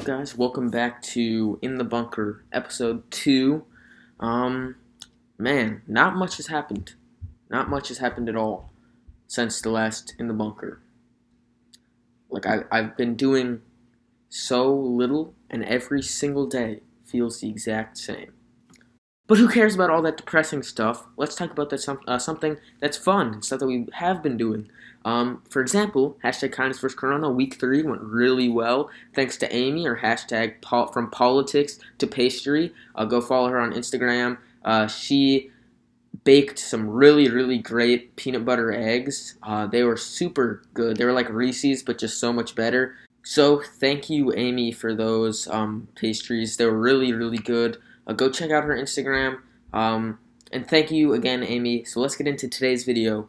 up, guys? Welcome back to In the Bunker, episode 2. Man, not much has happened. Not much has happened at all since the last In the Bunker. I've been doing so little, and every single day feels the exact same. But who cares about all that depressing stuff? Let's talk about something that's fun, and stuff that we have been doing. For example, hashtag Kindness vs. Corona, week 3 went really well, thanks to Amy, or hashtag from politics to pastry. Go follow her on Instagram. She baked some really, really great peanut butter eggs. They were super good. They were like Reese's, but just so much better. So thank you, Amy, for those pastries. They were really, really good. Go check out her Instagram. And thank you again, Amy. So let's get into today's video,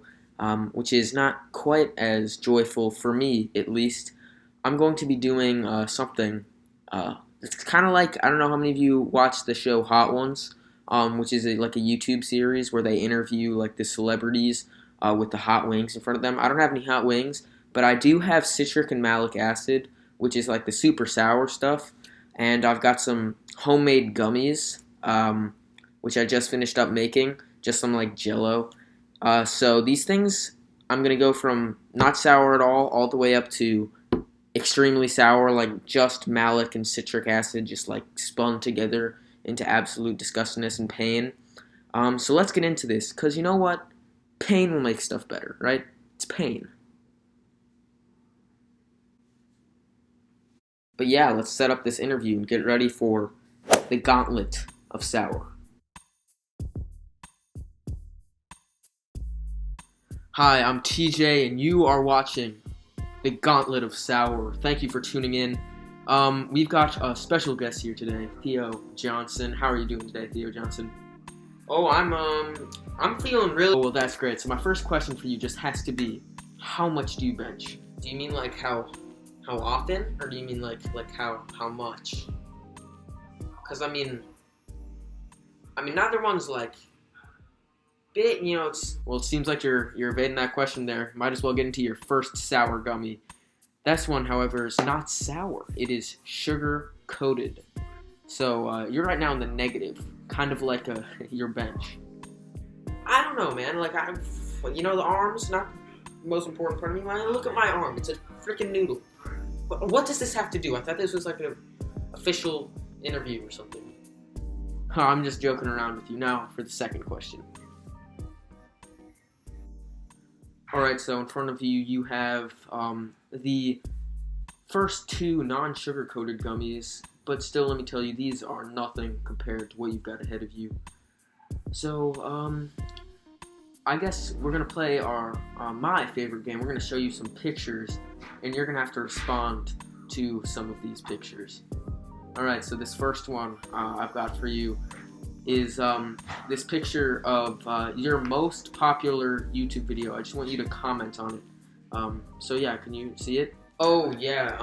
which is not quite as joyful for me, at least. I'm going to be doing something. It's kind of like, I don't know how many of you watch the show Hot Ones, which is like a YouTube series where they interview like the celebrities with the hot wings in front of them. I don't have any hot wings, but I do have citric and malic acid, which is like the super sour stuff. And I've got some homemade gummies, which I just finished up making, just some like Jell-O. So these things, I'm going to go from not sour at all the way up to extremely sour, like just malic and citric acid just like spun together into absolute disgustingness and pain. So let's get into this, because you know what? Pain will make stuff better, right? It's pain. But yeah, let's set up this interview and get ready for the gauntlet of sour. Hi, I'm TJ, and you are watching the Gauntlet of Sour. Thank you for tuning in. We've got a special guest here today, Theo Johnson. How are you doing today, Theo Johnson? Oh, I'm feeling really well. That's great. So my first question for you just has to be, how much do you bench? Do you mean like how often, or do you mean like how much? Because I mean neither one's like bit, you know. It seems like you're evading that question there. Might as well get into your first sour gummy. This one, however, is not sour. It is sugar coated. So you're right now in the negative, kind of like your bench. I don't know, man. Like the arms, not the most important part of me. When I look at my arm, it's a freaking noodle. What does this have to do? I thought this was like an official interview or something. I'm just joking around with you. Now for the second question. Alright, so in front of you, you have the first 2 non-sugar coated gummies, but still, let me tell you, these are nothing compared to what you've got ahead of you. So, I guess we're going to play my favorite game. We're going to show you some pictures, and you're going to have to respond to some of these pictures. Alright, so this first one I've got for you is this picture of your most popular YouTube video. I just want you to comment on it. So yeah, can you see it? Oh yeah,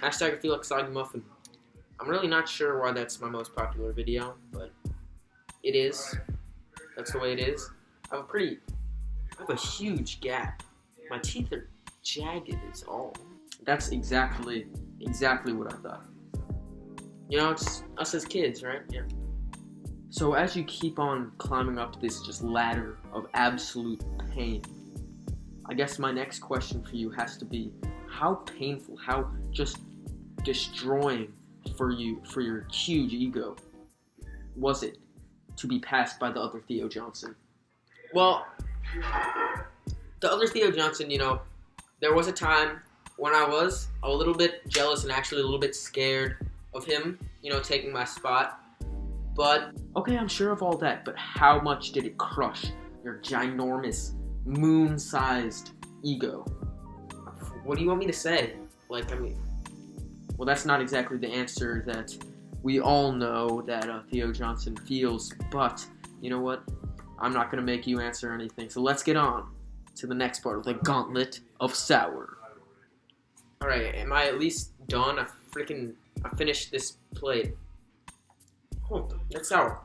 hashtag I feel like soggy muffin. I'm really not sure why that's my most popular video, but it is. That's the way it is. I have a huge gap. My teeth are jagged as all. That's exactly what I thought. You know, it's us as kids, right? Yeah. So as you keep on climbing up this just ladder of absolute pain, I guess my next question for you has to be, how painful, how just destroying for your huge ego was it to be passed by the other Theo Johnson? Well, the other Theo Johnson, you know, there was a time when I was a little bit jealous and actually a little bit scared of him, you know, taking my spot. But, okay, I'm sure of all that, but how much did it crush your ginormous, moon-sized ego? What do you want me to say? Well, that's not exactly the answer that we all know that Theo Johnson feels, but, you know what? I'm not going to make you answer anything, so let's get on to the next part of the Gauntlet of Sour. Alright, am I at least done? I finished this plate. Oh, that's sour.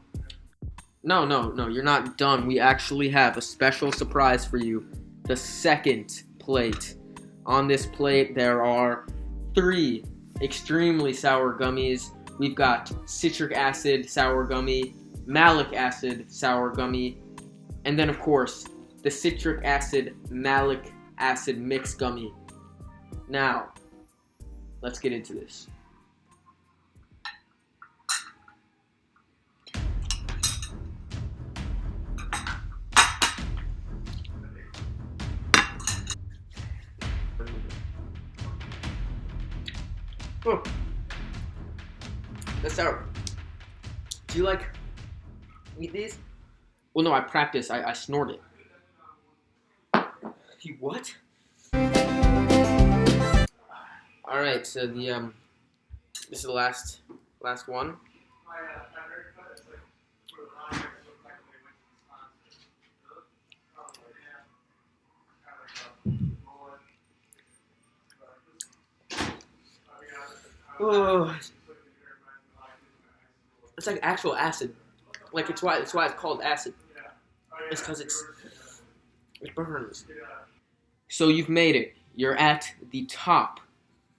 No, you're not done. We actually have a special surprise for you. The second plate. On this plate, there are 3 extremely sour gummies. We've got citric acid sour gummy, malic acid sour gummy, and then of course the citric acid malic acid mix gummy. Now, let's get into this. Oh, that's sour. Do you like eat these? Well, no, I practice. I snort it. You what? All right, so this is the last one. Oh, it's like actual acid. Like it's why it's called acid. It's because it burns. So you've made it. You're at the top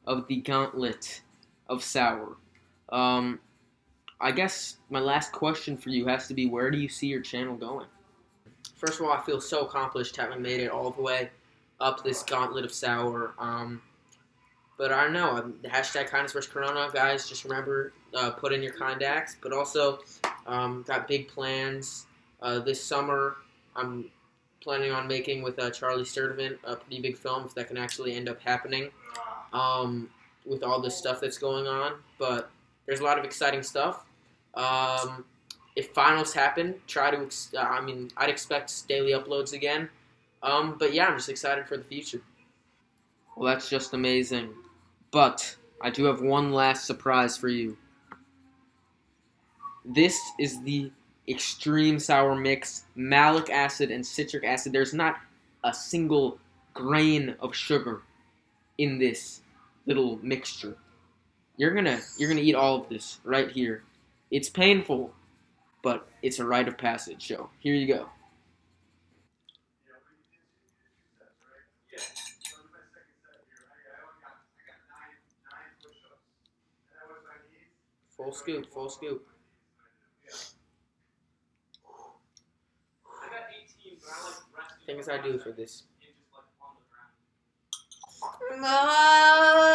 of the gauntlet of sour. Um, I guess my last question for you has to be, where do you see your channel going? First of all, I feel so accomplished having made it all the way up this gauntlet of sour. But I don't know. The hashtag kindness versus Corona, guys. Just remember, put in your kind acts. But also, got big plans this summer. I'm planning on making with Charlie Sturdivant a pretty big film, if that can actually end up happening. With all this stuff that's going on, but there's a lot of exciting stuff. If finals happen, I'd expect daily uploads again. But yeah, I'm just excited for the future. Well, that's just amazing. But I do have one last surprise for you. This is the extreme sour mix, malic acid and citric acid. There's not a single grain of sugar in this little mixture. You're gonna eat all of this right here. It's painful, but it's a rite of passage. So here you go. Full scoop, full scoop. Things I do for this.